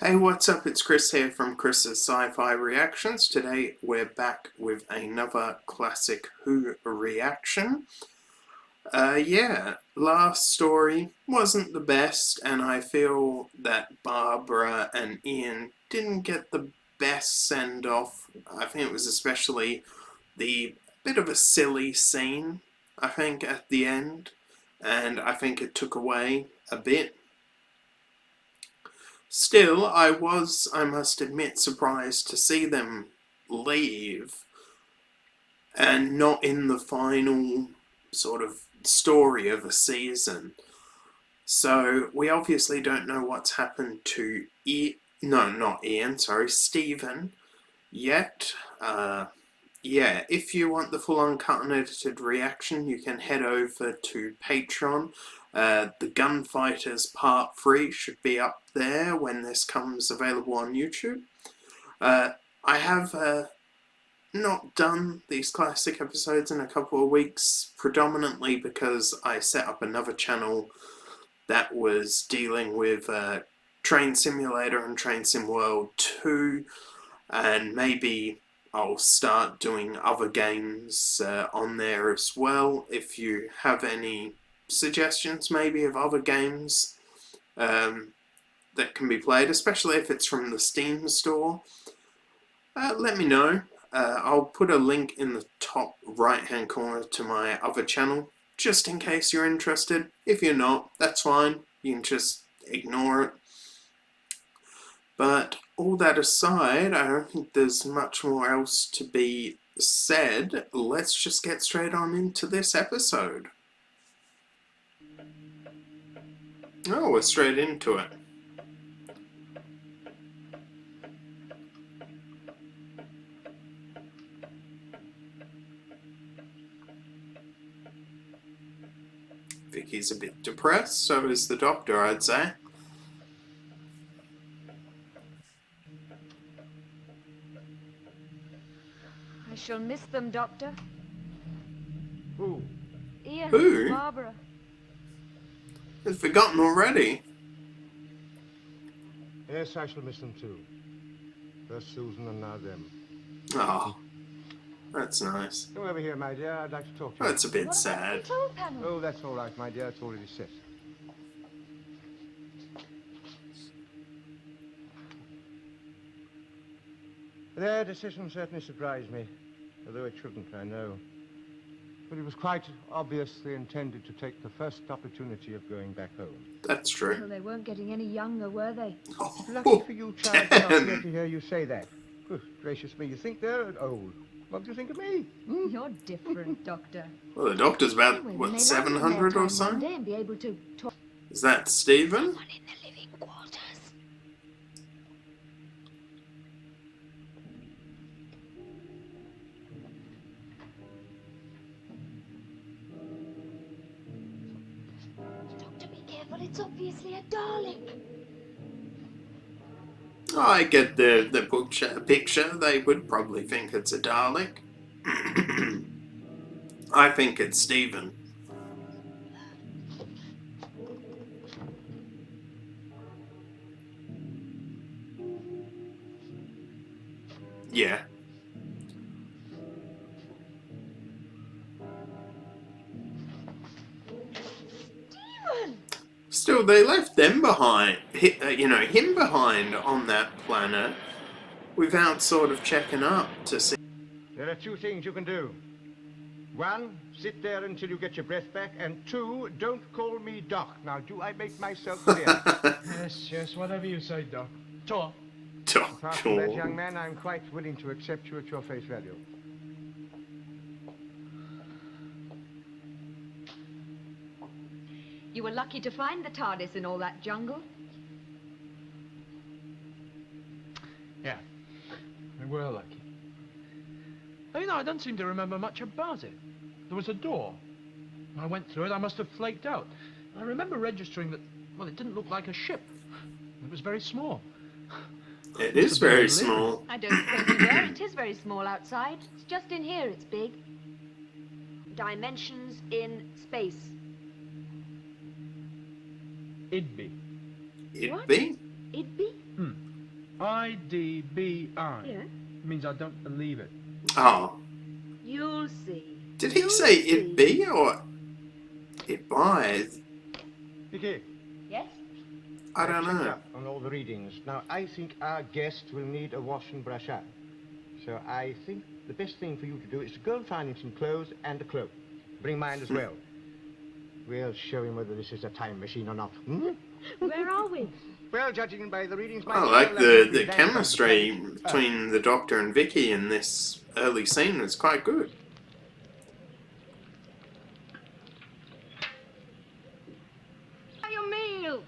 Hey, what's up? It's Chris here from Chris's Sci-Fi Reactions. Today we're back with another classic Who reaction. Last story wasn't the best, and I feel that Barbara and Ian didn't get the best send-off. I think it was especially the bit of a silly scene, I think, at the end, and I think it took away a bit. Still, I must admit, surprised to see them leave and not in the final sort of story of a season. So we obviously don't know what's happened to Stephen yet. If you want the full uncut and edited reaction, you can head over to Patreon. The Gunfighters Part 3 should be up there when this comes available on YouTube. I have not done these classic episodes in a couple of weeks, predominantly because I set up another channel that was dealing with Train Simulator and Train Sim World 2, and maybe I'll start doing other games on there as well. If you have any suggestions maybe of other games that can be played, especially if it's from the Steam store, let me know. I'll put a link in the top right hand corner to my other channel, just in case you're interested. If you're not, that's fine, you can just ignore it. But all that aside, I don't think there's much more else to be said. Let's just get straight on into this episode. Oh, we're straight into it. Vicky's a bit depressed, so is the doctor, I'd say. I shall miss them, Doctor. Who? Ian, Who? Barbara. I've forgotten already. Yes, I shall miss them too. First Susan and now them. Oh, that's nice. Come over here, my dear. I'd like to talk to you. That's a bit sad. Control panel. Oh, that's all right, my dear. It's already set. Their decision certainly surprised me, although it shouldn't, I know. But it was quite obviously intended to take the first opportunity of going back home. That's true. Well, they weren't getting any younger, were they? Lucky for you, child, damn. not here to hear you say that. Good gracious me, you think they're old. What do you think of me? Hmm? You're different, Doctor. Well, the doctor's about, Anyway, what, they 700 or so? One day and be able to talk. Is that Stephen? Someone in the living quarters. Doctor, be careful. It's obviously a Dalek. Oh, I get the picture. They would probably think it's a Dalek. I think it's Stephen. Yeah. Stephen! Still, they left them behind, him behind on that planet without sort of checking up to see. There are two things you can do. One, sit there until you get your breath back, and two, don't call me Doc. Now, do I make myself clear? Yes, whatever you say, Doc. Talk. Apart from that, young man, I'm quite willing to accept you at your face value. You were lucky to find the TARDIS in all that jungle. Yeah, we were lucky. I don't seem to remember much about it. There was a door. I went through it, I must have flaked out. I remember registering that, well, it didn't look like a ship. It was very small. It is very small. I don't suppose you were. It is very small outside. It's just in here it's big. Dimensions in space. It'd be. It'd What? be? It'd be? IDBI. Yeah. Means I don't believe it. Oh. You'll see. Did he say it be or it buy? Vicky, Yes? I don't checked know. up on all the readings. Now, I think our guest will need a wash and brush up. So I think the best thing for you to do is to go and find him some clothes and a cloak. Bring mine as well. We'll show him whether this is a time machine or not. Hmm? Where are we? Well, judging by the readings... I like the chemistry between the Doctor and Vicky in this early scene is quite good. Your meal.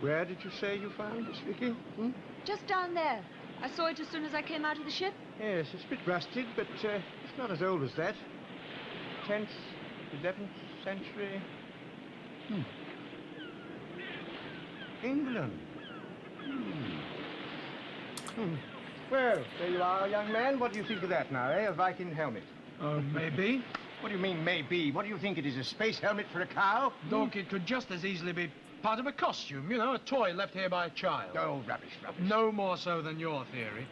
Where did you say you found this, Vicky? Hmm? Just down there. I saw it as soon as I came out of the ship. Yes, it's a bit rusted, but it's not as old as that. 10th, 11th century. England. Well, there you are, young man. What do you think of that now, eh? A Viking helmet. Maybe. What do you mean, maybe? What do you think it is, a space helmet for a cow? Doc, it could just as easily be part of a costume, you know, a toy left here by a child. Oh, rubbish, rubbish. No more so than your theory.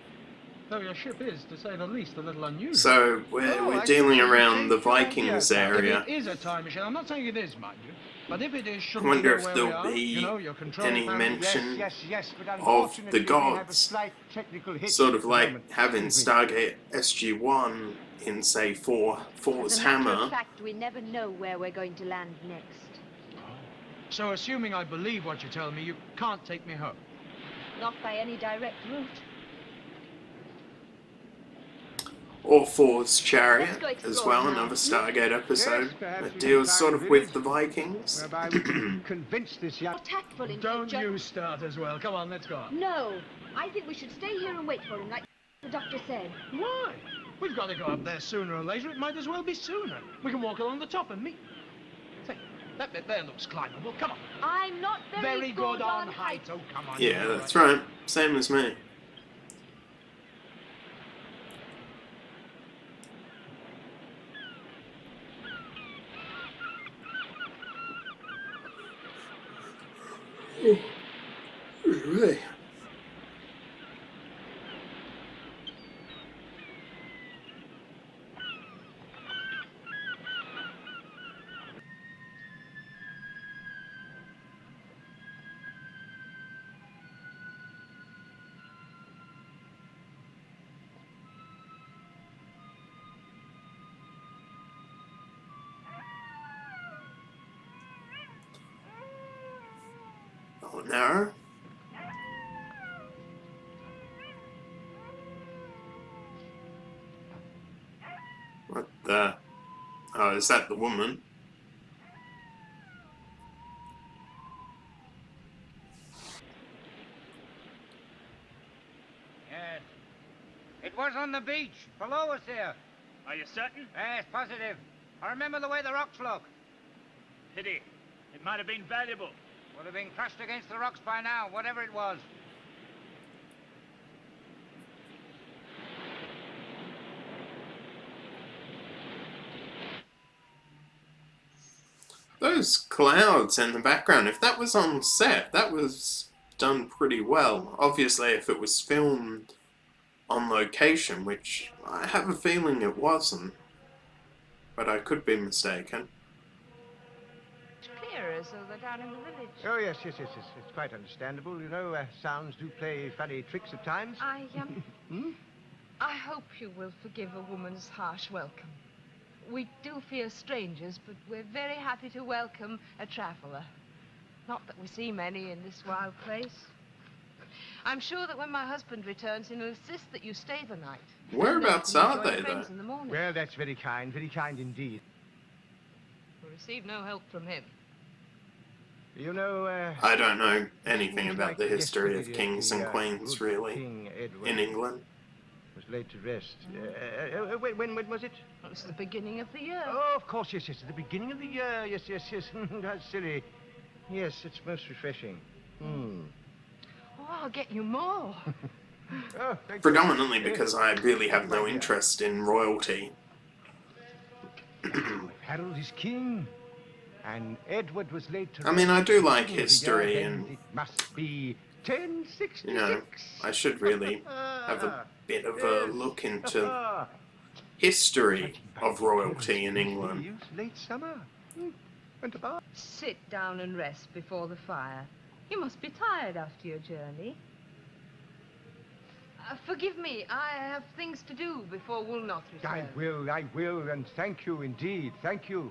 Though your ship is, to say the least, a little unusual. So we're dealing around the Vikings area. If it is a time machine, I'm not saying it is, mind you. But if it is, I shouldn't wonder we know if where we there'll are? be You know, your control any panel. mention Yes, but of unfortunately the we have a gods. slight technical hitch Sort at of the like moment. having Excuse me. Stargate SG-1 in, say, Thor's As a matter of hammer. fact, we never know where we're going to land next. So assuming I believe what you tell me, you can't take me home. Not by any direct route. Or Thor's chariot Let's go as explore well, now. another Stargate episode perhaps that we deals can sort find of a with the village Vikings. Whereby we can convince this young... More tactful in Don't future. you start as well. Come on, let's go. No. I think we should stay here and wait for him, like the doctor said. Why? We've got to go up there sooner or later. It might as well be sooner. We can walk along the top and meet. Say, that bit there looks climbable. Come on. I'm not Very good on height. Oh, come on. Yeah, you're that's all right. Same as me. Really? Oh no. What the? Oh, is that the woman? Yes. It was on the beach, below us here. Are you certain? Yes, positive. I remember the way the rocks look. Pity. It might have been valuable. Would have been crushed against the rocks by now, whatever it was. Those clouds in the background, if that was on set, that was done pretty well. Obviously, if it was filmed on location, which I have a feeling it wasn't, but I could be mistaken. Clearer, so they're down in the village. Oh, yes. It's quite understandable. You know, sounds do play funny tricks at times. I hope you will forgive a woman's harsh welcome. We do fear strangers, but we're very happy to welcome a traveler. Not that we see many in this wild place. I'm sure that when my husband returns, he'll insist that you stay the night. Whereabouts Then you are can they, join friends though? in the morning. Well, that's very kind indeed. We'll receive no help from him. You know, I don't know anything seems about like the history of yesterday kings the, and queens, good really, King Edward in England. was laid to rest. When was it? It was the beginning of the year. Oh, of course, yes, at the beginning of the year. Yes. That's silly. Yes, it's most refreshing. Oh, I'll get you more. Oh, thank you. Predominantly because I really have no interest in royalty. Harold is king. And Edward was laid to I mean, I rest do at the like beginning of the history, year, then and it must be 1066. you know, I should really have a bit of a look into history of royalty in England. Late summer. And about Sit down and rest before the fire. You must be tired after your journey. Forgive me, I have things to do before Woolnoth returns. I will, and thank you indeed, thank you.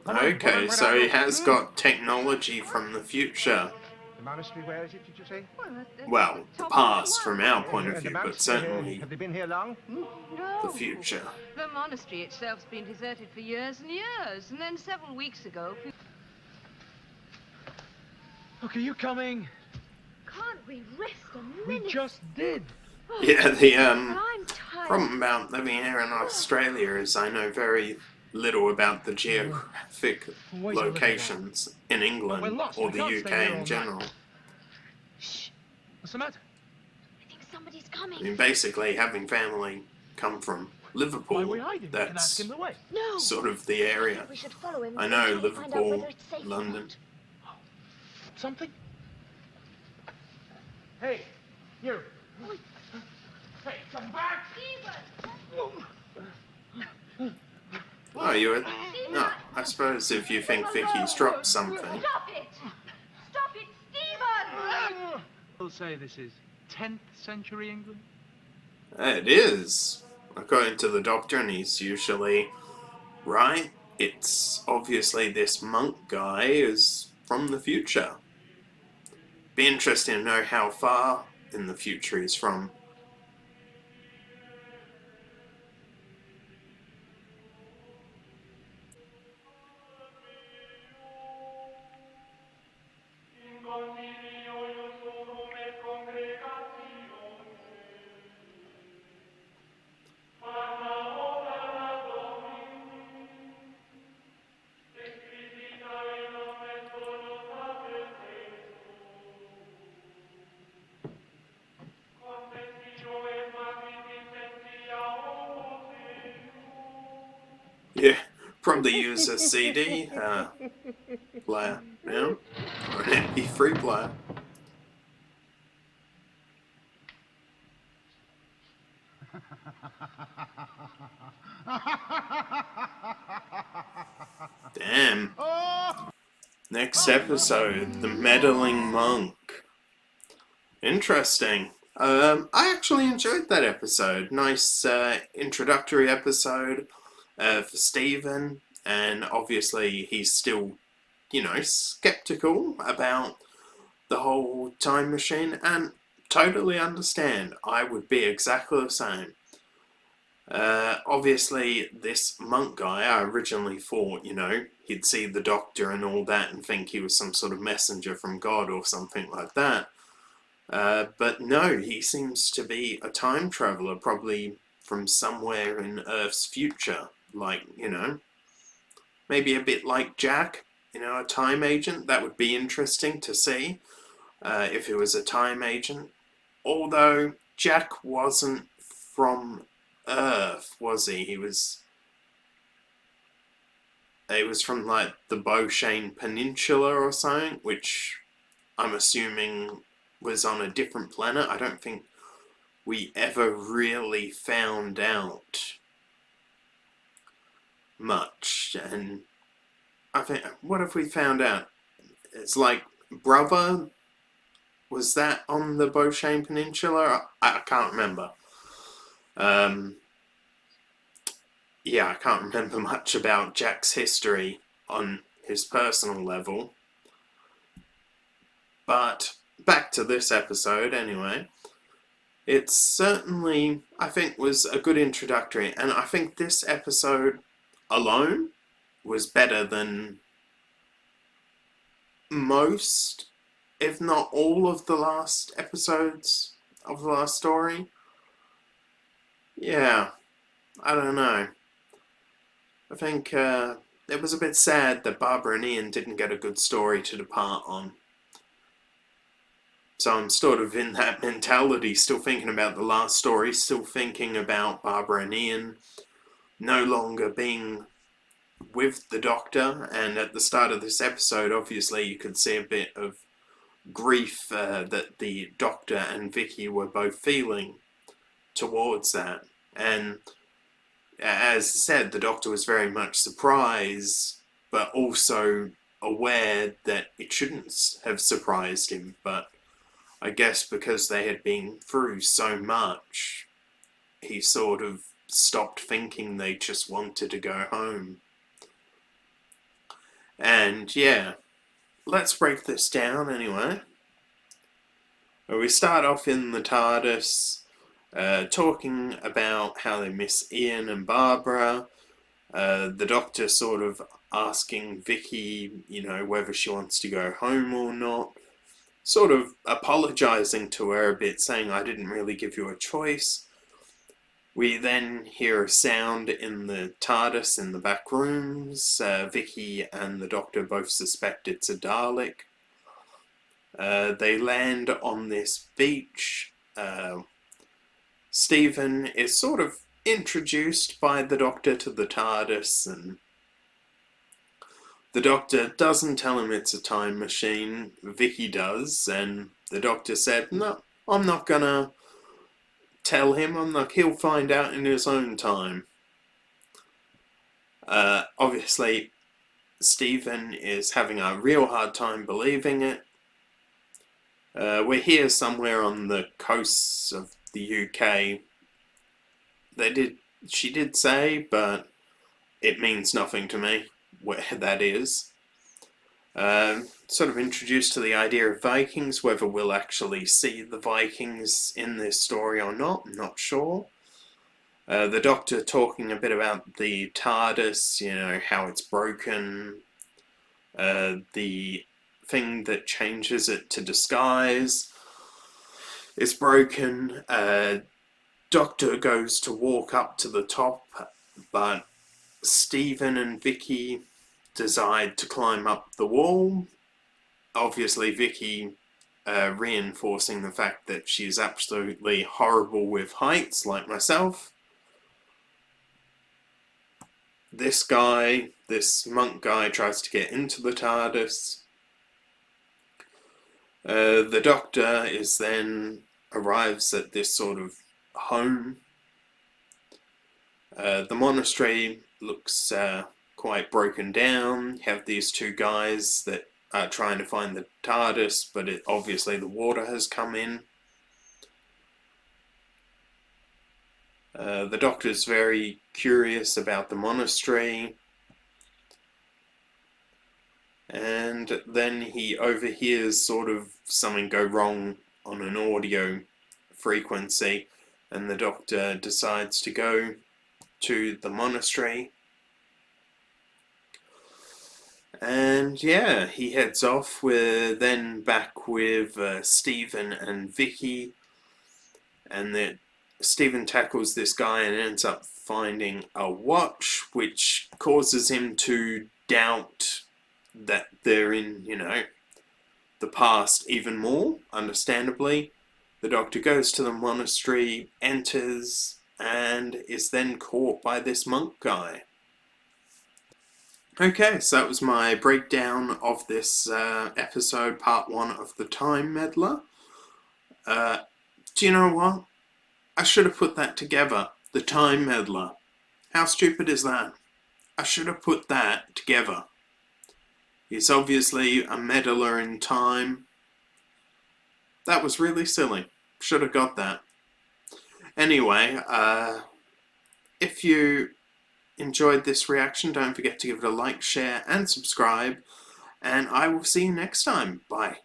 Okay, so he has got technology from the future. The monastery, where is it, did you say? Well, the past from our point of And the view, but monastery, certainly have they been here long? No. the future. The monastery itself's been deserted for years and years, and then several weeks ago... Look, are you coming? Can't we rest a We minute? just did. Yeah, the I'm tired. problem about living here in Australia is I know very little about the geographic Wait a little locations in England We're lost. or We the can't stay here UK all in night. general. Shh. What's the matter? I think somebody's I coming. mean, basically, having family come from Why are Liverpool, we hiding? We can ask that's him the way. No. sort of the area. We should follow him. I and know try to find out Liverpool, whether it's safe or London. not. Something? Hey, you. Hey, come back! Oh, no, I suppose if you think Vicky's dropped something. Stop it! Stop it, Stephen! We'll say this is 10th century England. It is. According to the Doctor, and he's usually right. It's obviously this monk guy is from the future. Be interesting to know how far in the future he's from. Yeah, probably use a CD player, you know, or an MP3 player. Damn. Next episode, The Meddling Monk. Interesting. I actually enjoyed that episode. Nice introductory episode for Stephen, and obviously he's still, you know, skeptical about the whole time machine, and totally understand. I would be exactly the same. Obviously, this monk guy, I originally thought, you know, he'd see the Doctor and all that and think he was some sort of messenger from God or something like that. But no, he seems to be a time traveler, probably from somewhere in Earth's future. Like, you know, maybe a bit like Jack, you know, a time agent. That would be interesting to see if it was a time agent. Although Jack wasn't from Earth, was he? He was from like the Beauchene Peninsula or something, which I'm assuming was on a different planet. I don't think we ever really found out much. And I think, what have we found out? It's like Brother, was that on the Beauchene Peninsula? I can't remember. Yeah, I can't remember much about Jack's history on his personal level. But back to this episode anyway. It certainly, I think, was a good introductory, and I think this episode alone was better than most, if not all, of the last episodes of the last story. Yeah, I don't know. I think it was a bit sad that Barbara and Ian didn't get a good story to depart on. So I'm sort of in that mentality, still thinking about the last story, still thinking about Barbara and Ian no longer being with the Doctor, and at the start of this episode, obviously, you could see a bit of grief that the Doctor and Vicky were both feeling towards that. And as I said, the Doctor was very much surprised, but also aware that it shouldn't have surprised him. But I guess because they had been through so much, he sort of stopped thinking they just wanted to go home. And yeah, let's break this down anyway. We start off in the TARDIS, talking about how they miss Ian and Barbara. The Doctor sort of asking Vicky, you know, whether she wants to go home or not. Sort of apologising to her a bit, saying, I didn't really give you a choice. We then hear a sound in the TARDIS in the back rooms. Vicky and the Doctor both suspect it's a Dalek. They land on this beach. Stephen is sort of introduced by the Doctor to the TARDIS, and the Doctor doesn't tell him it's a time machine. Vicky does, and the Doctor said, no, I'm not gonna tell him. He'll find out in his own time. Obviously, Stephen is having a real hard time believing it. We're here somewhere on the coasts of the UK. She did say, but it means nothing to me where that is. Sort of introduced to the idea of Vikings. Whether we'll actually see the Vikings in this story or not, I'm not sure. The Doctor talking a bit about the TARDIS, you know, how it's broken, the thing that changes it to disguise is broken. Doctor goes to walk up to the top, but Stephen and Vicky decide to climb up the wall. Obviously, Vicky reinforcing the fact that she's absolutely horrible with heights, like myself. This monk guy, tries to get into the TARDIS. The Doctor arrives at this sort of home. The monastery looks quite broken down. You have these two guys that are trying to find the TARDIS, but obviously the water has come in. The Doctor's very curious about the monastery, and then he overhears sort of something go wrong on an audio frequency, and the Doctor decides to go to the monastery. And yeah, he heads off. We're then back with Stephen and Vicky, and Stephen tackles this guy and ends up finding a watch, which causes him to doubt that they're in, you know, the past even more, understandably. The Doctor goes to the monastery, enters, and is then caught by this monk guy. Okay, so that was my breakdown of this episode, part 1 of The Time Meddler. Do you know what? I should have put that together. The Time Meddler. How stupid is that? I should have put that together. He's obviously a meddler in time. That was really silly. Should have got that. Anyway, if you enjoyed this reaction, don't forget to give it a like, share, and subscribe. And I will see you next time. Bye.